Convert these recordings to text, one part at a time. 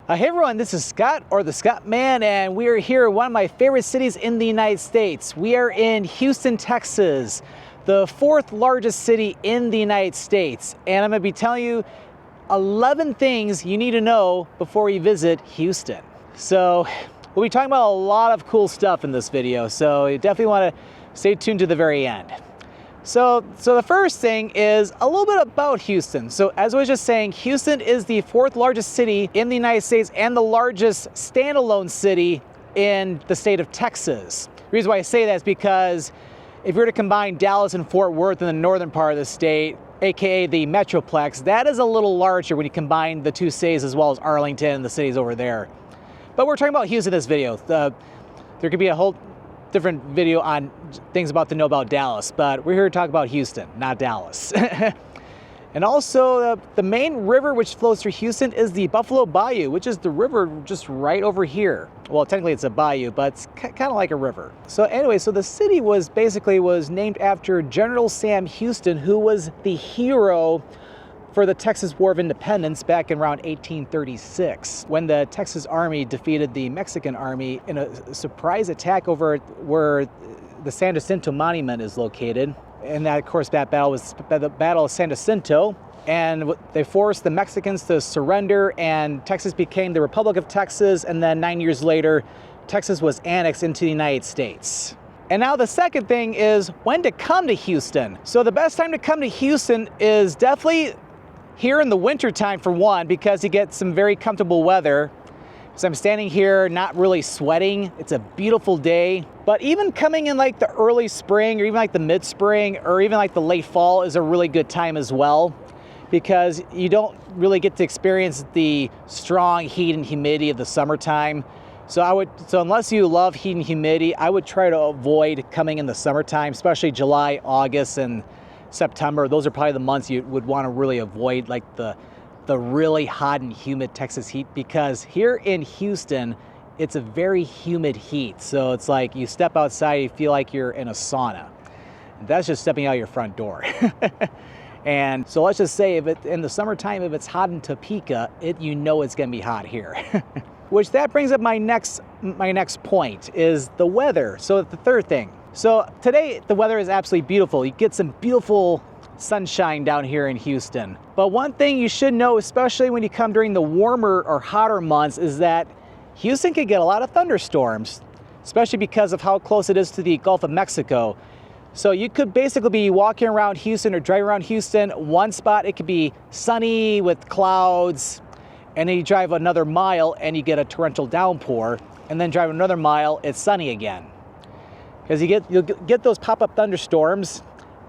Hey everyone, this is Scott, or the Scott Man, and we are here in one of my favorite cities in the United States. We are in Houston, Texas, the fourth largest city in the United States. And I'm going to be telling you 11 things you need to know before you visit Houston. So we'll be talking about a lot of cool stuff in this video, so you definitely want to stay tuned to the very end. So the first thing is a little bit about Houston. So as I was just saying, Houston is the fourth largest city in the United States and the largest standalone city in the state of Texas. The reason why I say that is because if you were to combine Dallas and Fort Worth in the northern part of the state, aka the Metroplex, that is a little larger when you combine the two cities as well as Arlington and the cities over there. But we're talking about Houston in this video. There could be a whole different video on things about to know about Dallas, but we're here to talk about Houston, not Dallas. And also the main river which flows through Houston is the Buffalo Bayou, which is the river just right over here. Well, technically it's a bayou, but it's kind of like a river. So anyway, so the city was named after General Sam Houston, who was the hero for the Texas War of Independence back in around 1836, when the Texas Army defeated the Mexican Army in a surprise attack over where the San Jacinto Monument is located. And that, of course, that battle was the Battle of San Jacinto, and they forced the Mexicans to surrender, and Texas became the Republic of Texas, and then 9 years later, Texas was annexed into the United States. And now the second thing is when to come to Houston. So the best time to come to Houston is definitely here in the winter time, for one, because you get some very comfortable weather. So I'm standing here not really sweating. It's a beautiful day. But even coming in like the early spring or even like the mid-spring or even like the late fall is a really good time as well, because you don't really get to experience the strong heat and humidity of the summertime. So unless you love heat and humidity, I would try to avoid coming in the summertime, especially July, August, and September. Those are probably the months you would want to really avoid, like the really hot and humid Texas heat, because here in Houston, it's a very humid heat. So it's like you step outside, you feel like you're in a sauna. That's just stepping out your front door. And so let's just say in the summertime, if it's hot in Topeka, you know it's gonna be hot here. Which that brings up my next point is the weather. So the third thing. So today the weather is absolutely beautiful. You get some beautiful sunshine down here in Houston. But one thing you should know, especially when you come during the warmer or hotter months, is that Houston can get a lot of thunderstorms, especially because of how close it is to the Gulf of Mexico. So you could basically be walking around Houston or driving around Houston. One spot it could be sunny with clouds, and then you drive another mile and you get a torrential downpour, and then drive another mile, it's sunny again. Because you'll get those pop-up thunderstorms,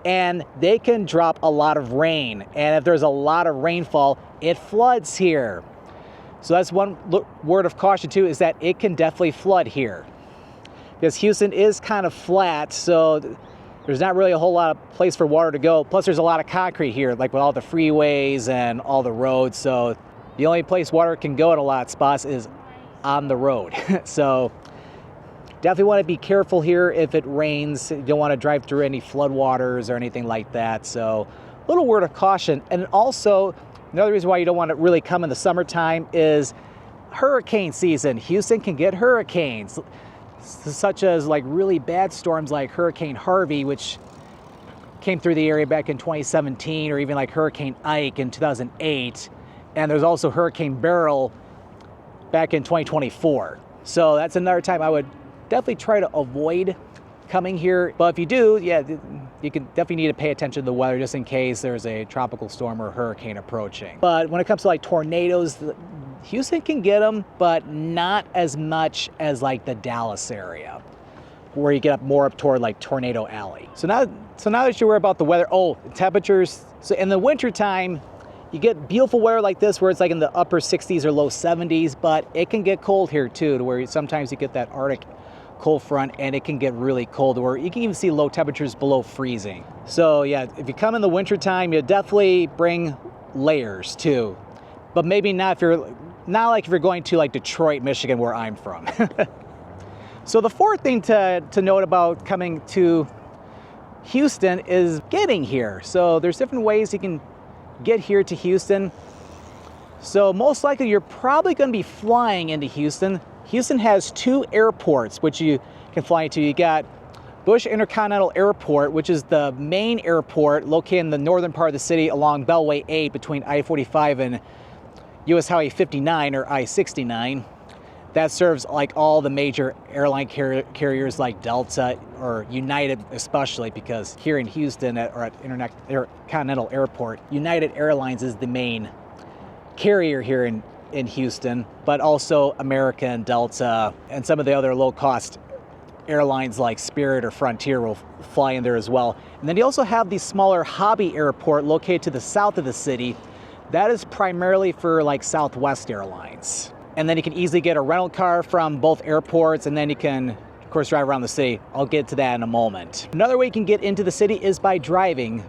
and they can drop a lot of rain. And if there's a lot of rainfall, it floods here. So that's one word of caution too, is that it can definitely flood here. Because Houston is kind of flat, so there's not really a whole lot of place for water to go. Plus there's a lot of concrete here, like with all the freeways and all the roads. So the only place water can go in a lot of spots is on the road. So definitely want to be careful here if it rains. You don't want to drive through any floodwaters or anything like that. So a little word of caution. And also, another reason why you don't want to really come in the summertime is hurricane season. Houston can get hurricanes, such as like really bad storms like Hurricane Harvey, which came through the area back in 2017, or even like Hurricane Ike in 2008. And there's also Hurricane Beryl back in 2024. So that's another time I would definitely try to avoid coming here. But if you do, yeah, you can definitely need to pay attention to the weather just in case there's a tropical storm or hurricane approaching. But when it comes to like tornadoes, Houston can get them, but not as much as like the Dallas area, where you get more up toward like Tornado Alley. So now that you're aware about the weather, temperatures. So in the wintertime, you get beautiful weather like this where it's like in the upper 60s or low 70s, but it can get cold here too, to where sometimes you get that Arctic cold front, and it can get really cold where you can even see low temperatures below freezing. So yeah, if you come in the winter time, you definitely bring layers too, but maybe not if you're going to like Detroit, Michigan, where I'm from. So the fourth thing to note about coming to Houston is getting here. So there's different ways you can get here to Houston. So most likely you're probably going to be flying into Houston. Houston has 2 airports which you can fly into. You got Bush Intercontinental Airport, which is the main airport located in the northern part of the city along Beltway 8 between I-45 and US Highway 59 or I-69. That serves like all the major airline carriers like Delta or United, especially because here in Houston at Intercontinental Airport, United Airlines is the main carrier here in Houston, but also American, Delta, and some of the other low-cost airlines like Spirit or Frontier will fly in there as well. And then you also have the smaller Hobby Airport located to the south of the city. That is primarily for like Southwest Airlines. And then you can easily get a rental car from both airports, and then you can, of course, drive around the city. I'll get to that in a moment. Another way you can get into the city is by driving.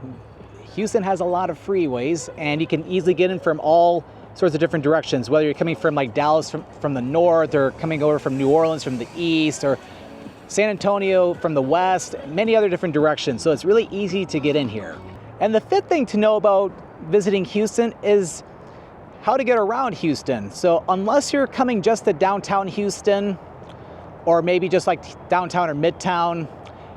Houston has a lot of freeways, and you can easily get in from all sorts of different directions, whether you're coming from like Dallas from the north, or coming over from New Orleans from the east, or San Antonio from the west, many other different directions. So it's really easy to get in here. And the 5th thing to know about visiting Houston is how to get around Houston. So unless you're coming just to downtown Houston, or maybe just like downtown or midtown,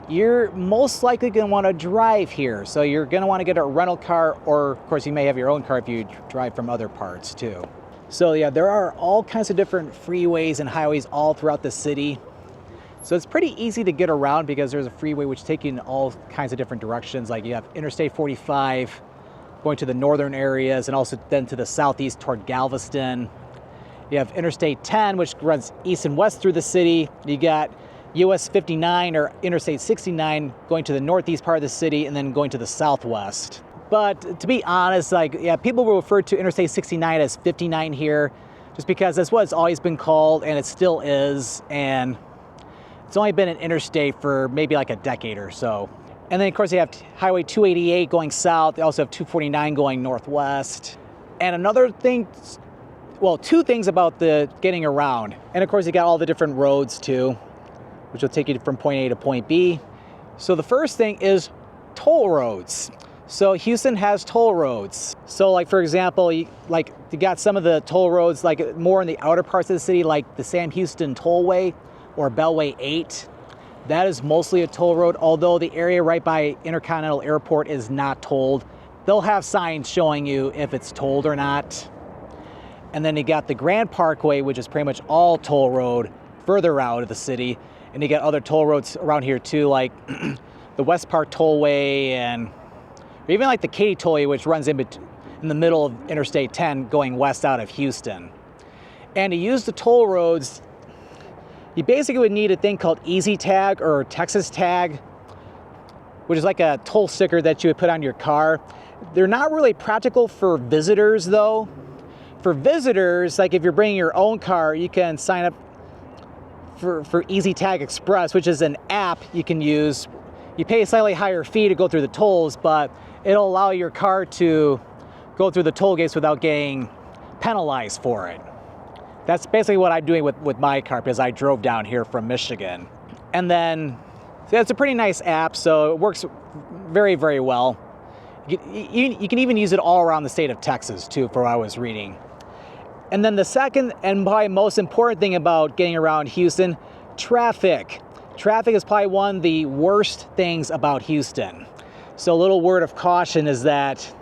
you're most likely going to want to drive here. So you're going to want to get a rental car, or of course you may have your own car if you drive from other parts too. So yeah, there are all kinds of different freeways and highways all throughout the city. So it's pretty easy to get around because there's a freeway which takes you in all kinds of different directions. Like you have Interstate 45 going to the northern areas, and also then to the southeast toward Galveston. You have Interstate 10, which runs east and west through the city. You got US 59 or Interstate 69 going to the northeast part of the city, and then going to the southwest. But to be honest, like, yeah, people will refer to Interstate 69 as 59 here, just because that's what it's always been called, and it still is. And it's only been an interstate for maybe like a decade or so. And then of course you have Highway 288 going south. They also have 249 going northwest. And another thing, well, 2 things about the getting around. And of course you got all the different roads too, which will take you from point A to point B. So the first thing is toll roads. So Houston has toll roads. So like, for example, you got some of the toll roads like more in the outer parts of the city, like the Sam Houston Tollway or Beltway 8. That is mostly a toll road, although the area right by Intercontinental Airport is not tolled. They'll have signs showing you if it's tolled or not. And then you got the Grand Parkway, which is pretty much all toll road further out of the city. And you got other toll roads around here too, like the West Park Tollway, and or even like the Katy Tollway, which runs in the middle of Interstate 10 going west out of Houston. And to use the toll roads, you basically would need a thing called Easy Tag or Texas Tag, which is like a toll sticker that you would put on your car. They're not really practical for visitors though. For visitors, like if you're bringing your own car, you can sign up for Easy Tag Express, which is an app you can use. You pay a slightly higher fee to go through the tolls, but it'll allow your car to go through the toll gates without getting penalized for it. That's basically what I'm doing with my car, because I drove down here from Michigan. And then, so it's a pretty nice app, so it works very, very well. You can even use it all around the state of Texas too, for what I was reading. And then the second and probably most important thing about getting around Houston, traffic. Traffic is probably one of the worst things about Houston. So a little word of caution is that,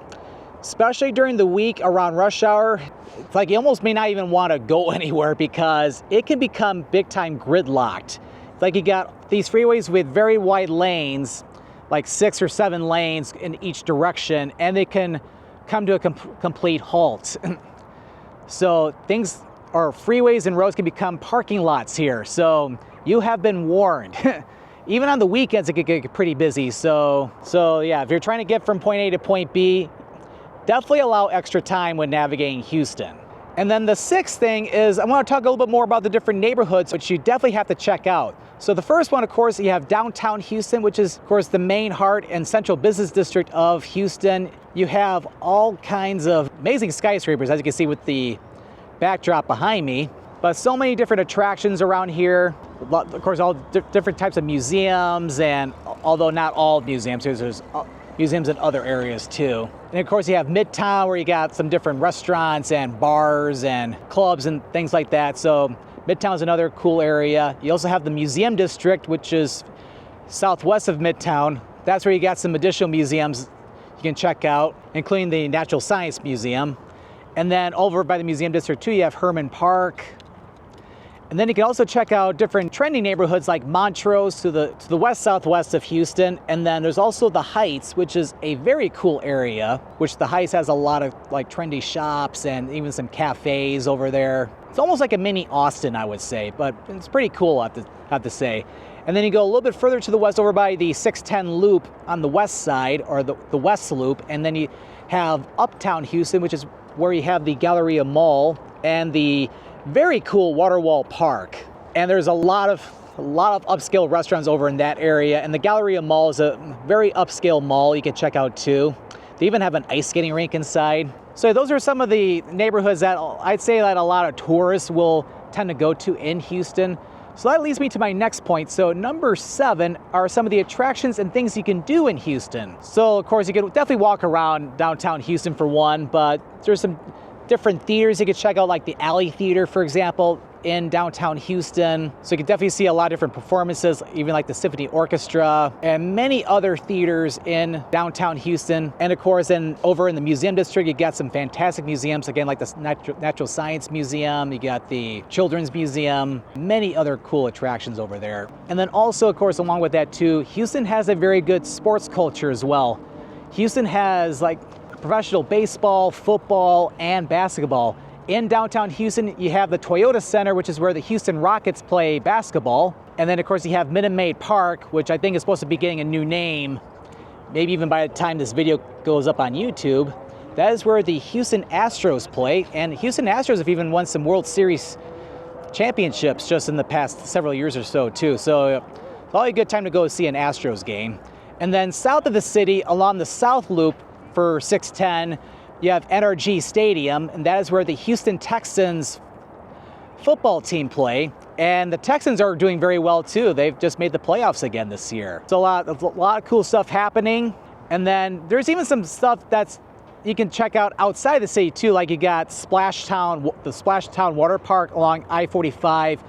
especially during the week around rush hour, it's like you almost may not even want to go anywhere because it can become big time gridlocked. It's like you got these freeways with very wide lanes, like 6 or 7 lanes in each direction, and they can come to a complete halt. So things, or freeways and roads, can become parking lots here. So you have been warned. Even on the weekends, it could get pretty busy. So yeah, if you're trying to get from point A to point B, definitely allow extra time when navigating Houston. And then the 6th thing is I want to talk a little bit more about the different neighborhoods, which you definitely have to check out. So the first one, of course, you have downtown Houston, which is, of course, the main heart and central business district of Houston. You have all kinds of amazing skyscrapers, as you can see with the backdrop behind me. But so many different attractions around here. Of course, all different types of museums, and although not all museums, there's museums in other areas too. And of course you have Midtown, where you got some different restaurants and bars and clubs and things like that. So Midtown is another cool area. You also have the Museum District, which is southwest of Midtown. That's where you got some additional museums you can check out, including the Natural Science Museum. And then over by the Museum District too, you have Herman Park. And then you can also check out different trendy neighborhoods like Montrose to the west-southwest of Houston. And then there's also the Heights, which is a very cool area, which the Heights has a lot of like trendy shops and even some cafes over there. It's almost like a mini Austin, I would say, but it's pretty cool, I have to say. And then you go a little bit further to the west over by the 610 Loop on the west side, or the West Loop. And then you have Uptown Houston, which is where you have the Galleria Mall and the very cool Waterwall Park. And there's a lot of upscale restaurants over in that area. And the Galleria Mall is a very upscale mall you can check out too. They even have an ice skating rink inside. So those are some of the neighborhoods that I'd say that a lot of tourists will tend to go to in Houston. So that leads me to my next point. So number 7 are some of the attractions and things you can do in Houston. So of course you can definitely walk around downtown Houston for one, but there's some different theaters you could check out, like the Alley Theater, for example, in downtown Houston. So you can definitely see a lot of different performances, even like the Symphony Orchestra and many other theaters in downtown Houston. And of course, over in the Museum District, you got some fantastic museums, again, like the Natural Science Museum, you got the Children's Museum, many other cool attractions over there. And then also, of course, along with that too, Houston has a very good sports culture as well. Houston has like professional baseball, football, and basketball. In downtown Houston, you have the Toyota Center, which is where the Houston Rockets play basketball. And then of course you have Minute Maid Park, which I think is supposed to be getting a new name, maybe even by the time this video goes up on YouTube. That is where the Houston Astros play. And Houston Astros have even won some World Series championships just in the past several years or so too. So it's probably a good time to go see an Astros game. And then south of the city, along the South Loop for 610, you have NRG Stadium, and that is where the Houston Texans football team play. And the Texans are doing very well too. They've just made the playoffs again this year. It's a lot of cool stuff happening. And then there's even some stuff that's you can check out outside the city too, like you got Splashtown, the Splashtown Water Park along I-45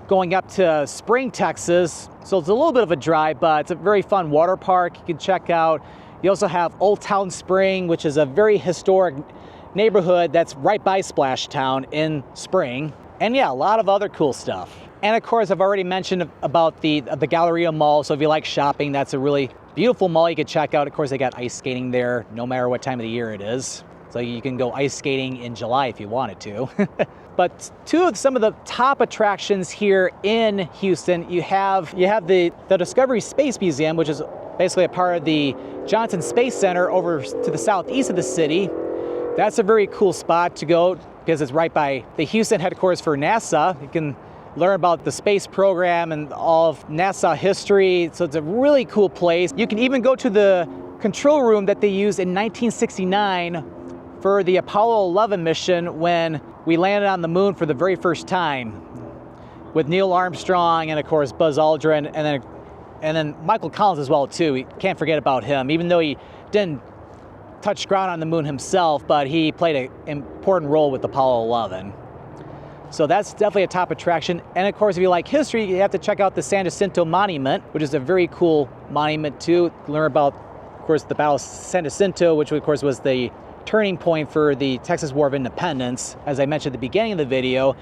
going up to Spring, Texas. So it's a little bit of a drive, but it's a very fun water park you can check out. You also have Old Town Spring, which is a very historic neighborhood that's right by Splashtown in Spring. And yeah, a lot of other cool stuff. And of course, I've already mentioned about the Galleria Mall. So if you like shopping, that's a really beautiful mall you could check out. Of course, they got ice skating there, no matter what time of the year it is. So you can go ice skating in July if you wanted to. But some of the top attractions here in Houston, you have the Discovery Space Museum, which is basically a part of the Johnson Space Center over to the southeast of the city. That's a very cool spot to go because it's right by the Houston headquarters for NASA. You can learn about the space program and all of NASA history. So it's a really cool place. You can even go to the control room that they used in 1969 for the Apollo 11 mission when we landed on the moon for the very first time with Neil Armstrong and of course Buzz Aldrin and then Michael Collins as well too. We can't forget about him, even though he didn't touch ground on the moon himself, but he played an important role with Apollo 11. So that's definitely a top attraction. And of course, if you like history, you have to check out the San Jacinto Monument, which is a very cool monument too. Learn about, of course, the Battle of San Jacinto, which of course was the turning point for the Texas War of Independence, as I mentioned at the beginning of the video.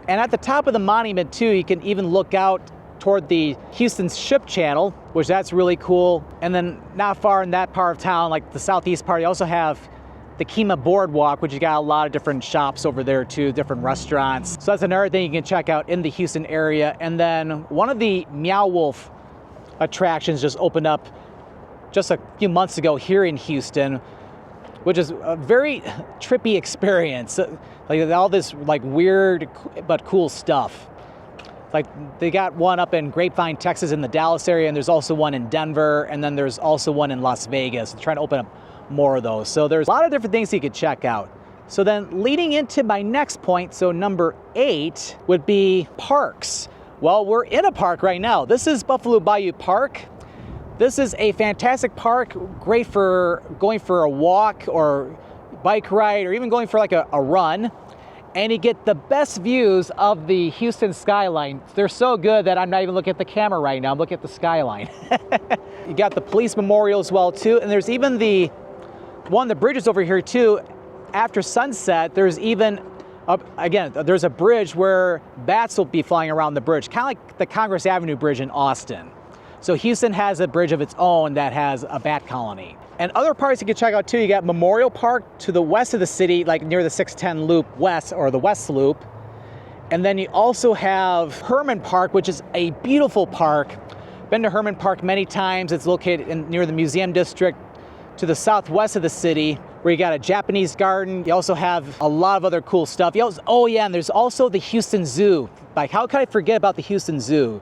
And at the top of the monument too, you can even look out toward the Houston Ship Channel, which that's really cool. And then not far in that part of town, like the southeast part, you also have the Kemah Boardwalk, which you got a lot of different shops over there too, different restaurants. So that's another thing you can check out in the Houston area. And then one of the Meow Wolf attractions just opened up just a few months ago here in Houston, which is a very trippy experience. Like all this like weird but cool stuff. Like they got one up in Grapevine, Texas in the Dallas area, and there's also one in Denver, and then there's also one in Las Vegas. They're trying to open up more of those. So there's a lot of different things you could check out. So then leading into my next point, so number 8 would be parks. Well, we're in a park right now. This is Buffalo Bayou Park. This is a fantastic park, great for going for a walk or bike ride or even going for like a run. And you get the best views of the Houston skyline. They're so good that I'm not even looking at the camera right now, I'm looking at the skyline. You got the police memorial as well too, and there's even one of the bridges over here too. After sunset, there's even, again, there's a bridge where bats will be flying around the bridge, kind of like the Congress Avenue Bridge in Austin. So Houston has a bridge of its own that has a bat colony. And other parks you can check out too, you got Memorial Park to the west of the city, like near the 610 Loop West, or the West Loop. And then you also have Herman Park, which is a beautiful park. Been to Herman Park many times. It's located near the Museum District to the southwest of the city, where you got a Japanese garden. You also have a lot of other cool stuff. Oh yeah, and there's also the Houston Zoo. Like, how could I forget about the Houston Zoo?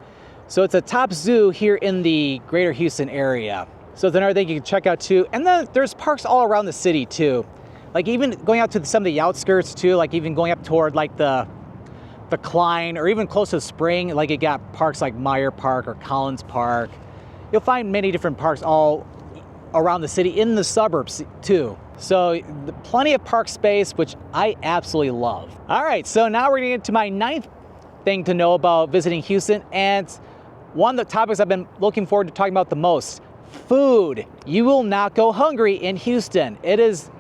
So it's a top zoo here in the greater Houston area. So it's another thing you can check out too. And then there's parks all around the city too. Like even going out to some of the outskirts too, like even going up toward like the Klein, or even close to Spring, like you got parks like Meyer Park or Collins Park. You'll find many different parks all around the city, in the suburbs too. So plenty of park space, which I absolutely love. All right, so now we're gonna get to my 9th thing to know about visiting Houston, and one of the topics I've been looking forward to talking about the most. Food. You will not go hungry in Houston. It is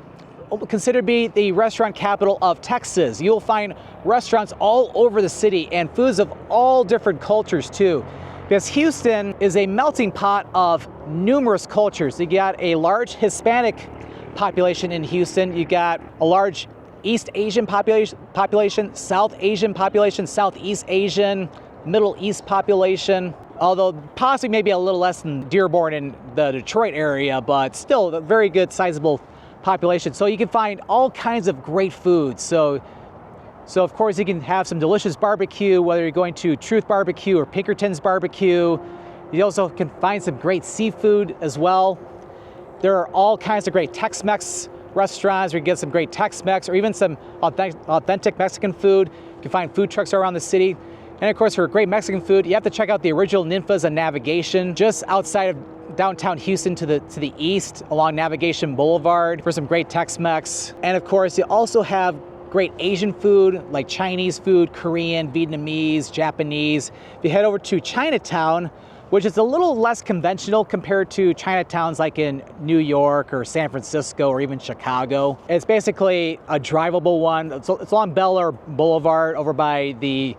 considered to be the restaurant capital of Texas. You'll find restaurants all over the city and foods of all different cultures too. Because Houston is a melting pot of numerous cultures. You got a large Hispanic population in Houston. You got a large East Asian population, South Asian population, Southeast Asian, Middle East population. Although possibly maybe a little less than Dearborn in the Detroit area, but still a very good sizable population. So you can find all kinds of great foods. So of course you can have some delicious barbecue, whether you're going to Truth Barbecue or Pinkerton's Barbecue. You also can find some great seafood as well. There are all kinds of great Tex-Mex restaurants where you get some great Tex-Mex or even some authentic Mexican food. You can find food trucks around the city. And of course, for great Mexican food, you have to check out the original Ninfa's and Navigation, just outside of downtown Houston to the east along Navigation Boulevard for some great Tex-Mex. And of course, you also have great Asian food like Chinese food, Korean, Vietnamese, Japanese. If you head over to Chinatown, which is a little less conventional compared to Chinatowns like in New York or San Francisco or even Chicago. It's basically a drivable one. It's along Bel Air Boulevard over by the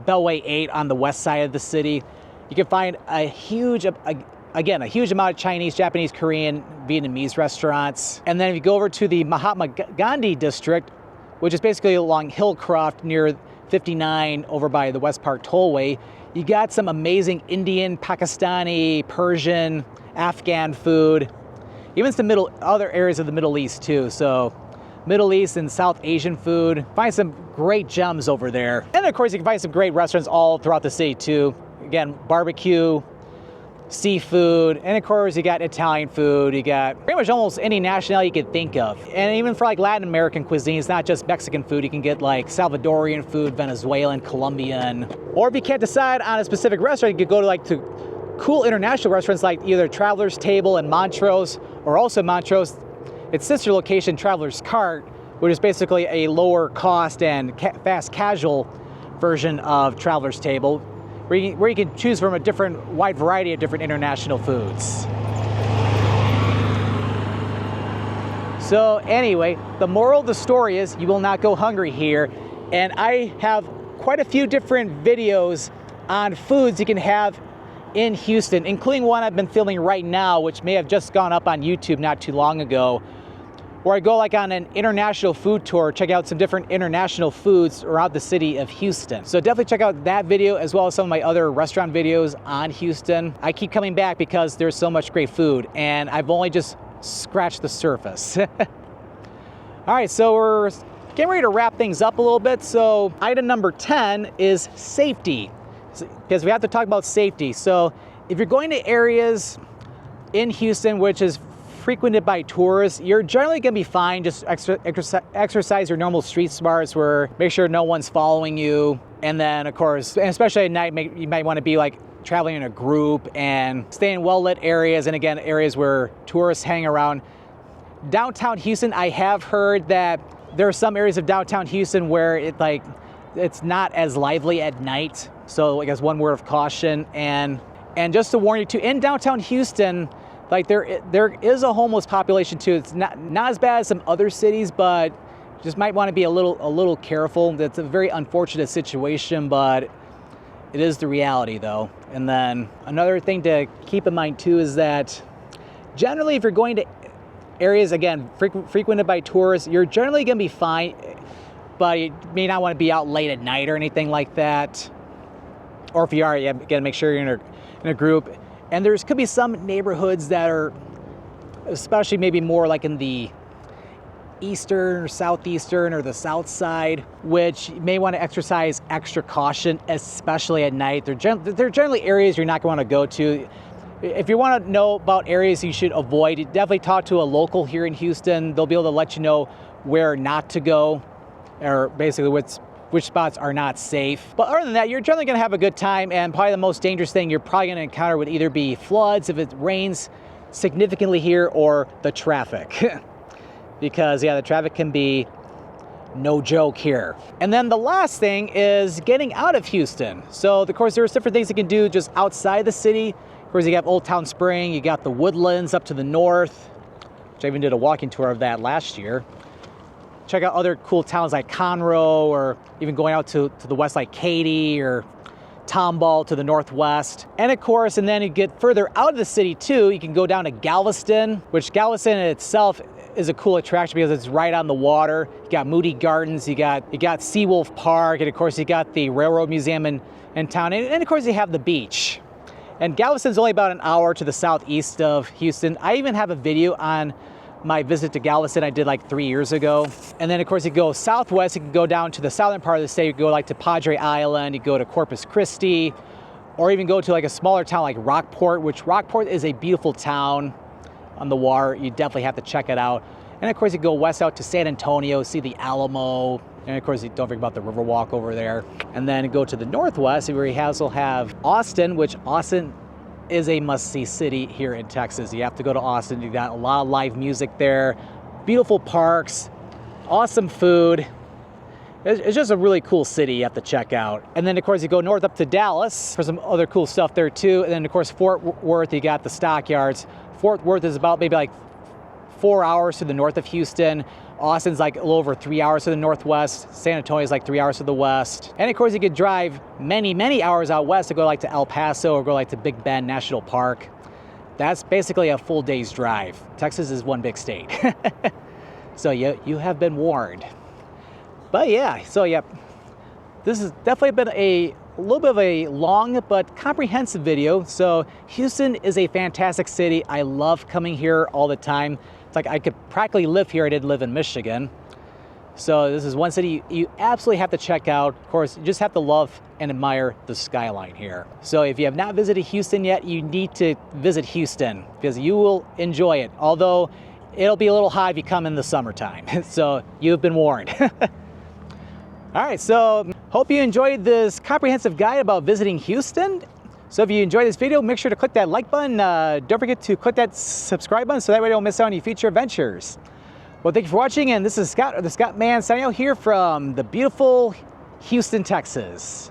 Beltway 8 on the west side of the city. You can find a huge amount of Chinese, Japanese, Korean, Vietnamese restaurants. And then if you go over to the Mahatma Gandhi district, which is basically along Hillcroft near 59 over by the West Park Tollway, you got some amazing Indian, Pakistani, Persian, Afghan food, even some other areas of the Middle East too. So Middle East and South Asian food. Find some great gems over there. And of course you can find some great restaurants all throughout the city too. Again, barbecue, seafood, and of course you got Italian food. You got pretty much almost any nationality you could think of. And even for like Latin American cuisine, it's not just Mexican food. You can get like Salvadorian food, Venezuelan, Colombian. Or if you can't decide on a specific restaurant, you could go to cool international restaurants like either Traveler's Table in Montrose, or also Montrose, its sister location, Traveler's Cart, which is basically a lower cost and fast casual version of Traveler's Table, where you can choose from a wide variety of different international foods. So anyway, the moral of the story is you will not go hungry here. And I have quite a few different videos on foods you can have in Houston, including one I've been filming right now, which may have just gone up on YouTube not too long ago, where I go like on an international food tour, check out some different international foods throughout the city of Houston. So definitely check out that video as well as some of my other restaurant videos on Houston. I keep coming back because there's so much great food and I've only just scratched the surface. All right, so we're getting ready to wrap things up a little bit. So item number 10 is safety, because we have to talk about safety. So if you're going to areas in Houston, which is frequented by tourists, you're generally going to be fine. Just exercise your normal street smarts, where make sure no one's following you. And then of course, and especially at night, you might want to be like traveling in a group and stay in well-lit areas, and again, areas where tourists hang around. Downtown Houston, I have heard that there are some areas of downtown Houston where it's not as lively at night. So I guess one word of caution. And just to warn you too, in downtown Houston, like there is a homeless population too. It's not as bad as some other cities, but just might want to be a little careful. That's a very unfortunate situation, but it is the reality though. And then another thing to keep in mind too is that generally if you're going to areas, again, frequented by tourists, you're generally going to be fine, but you may not want to be out late at night or anything like that. Or if you are, you got to make sure you're in a group. And could be some neighborhoods that are, especially maybe more like in the eastern or southeastern or the south side, which you may want to exercise extra caution, especially at night. They're generally areas you're not going to want to go to. If you want to know about areas you should avoid, definitely talk to a local here in Houston. They'll be able to let you know where not to go, or basically which spots are not safe. But other than that, you're generally going to have a good time, and probably the most dangerous thing you're probably going to encounter would either be floods if it rains significantly here, or the traffic. Because yeah, the traffic can be no joke here. And then the last thing is getting out of Houston. So of course there's different things you can do just outside the city. Of course, you got Old Town Spring, you got the Woodlands up to the north, which I even did a walking tour of that last year. Check out other cool towns like Conroe, or even going out to the west like Katy or Tomball to the northwest. And of course, and then you get further out of the city too, you can go down to Galveston, which Galveston in itself is a cool attraction because it's right on the water. You got Moody Gardens, you got Seawolf Park, and of course you got the Railroad Museum in town, and of course you have the beach. And Galveston's only about an hour to the southeast of Houston. I even have a video on my visit to Galveston I did like 3 years ago. And then of course you go southwest, you can go down to the southern part of the state, you go like to Padre Island, you go to Corpus Christi, or even go to like a smaller town like Rockport, which Rockport is a beautiful town on the water. You definitely have to check it out. And of course you go west out to San Antonio, see the Alamo, and of course you don't forget about the Riverwalk over there. And then go to the northwest where you also have Austin, which Austin is a must-see city here in Texas. You have to go to Austin. You got a lot of live music there, beautiful parks, awesome food. It's just a really cool city you have to check out. And then of course you go north up to Dallas for some other cool stuff there too. And then of course Fort Worth, you got the Stockyards. Fort Worth is about maybe like 4 hours to the north of Houston. Austin's like a little over 3 hours to the northwest. San Antonio is like 3 hours to the west. And of course you could drive many hours out west to go like to El Paso or go like to Big Bend National Park. That's basically a full day's drive. Texas is one big state. So you have been warned. But yeah, so yeah, this has definitely been a little bit of a long but comprehensive video. So Houston is a fantastic city. I love coming here all the time. It's like I could practically live here. I did live in Michigan. So this is one city you absolutely have to check out. Of course, you just have to love and admire the skyline here. So if you have not visited Houston yet, you need to visit Houston because you will enjoy it. Although it'll be a little hot if you come in the summertime. So you've been warned. All right, so hope you enjoyed this comprehensive guide about visiting Houston. So if you enjoyed this video, make sure to click that like button. Don't forget to click that subscribe button so that way you don't miss out on any future adventures. Well, thank you for watching, and this is Scott, or the Scott Man, signing out here from the beautiful Houston, Texas.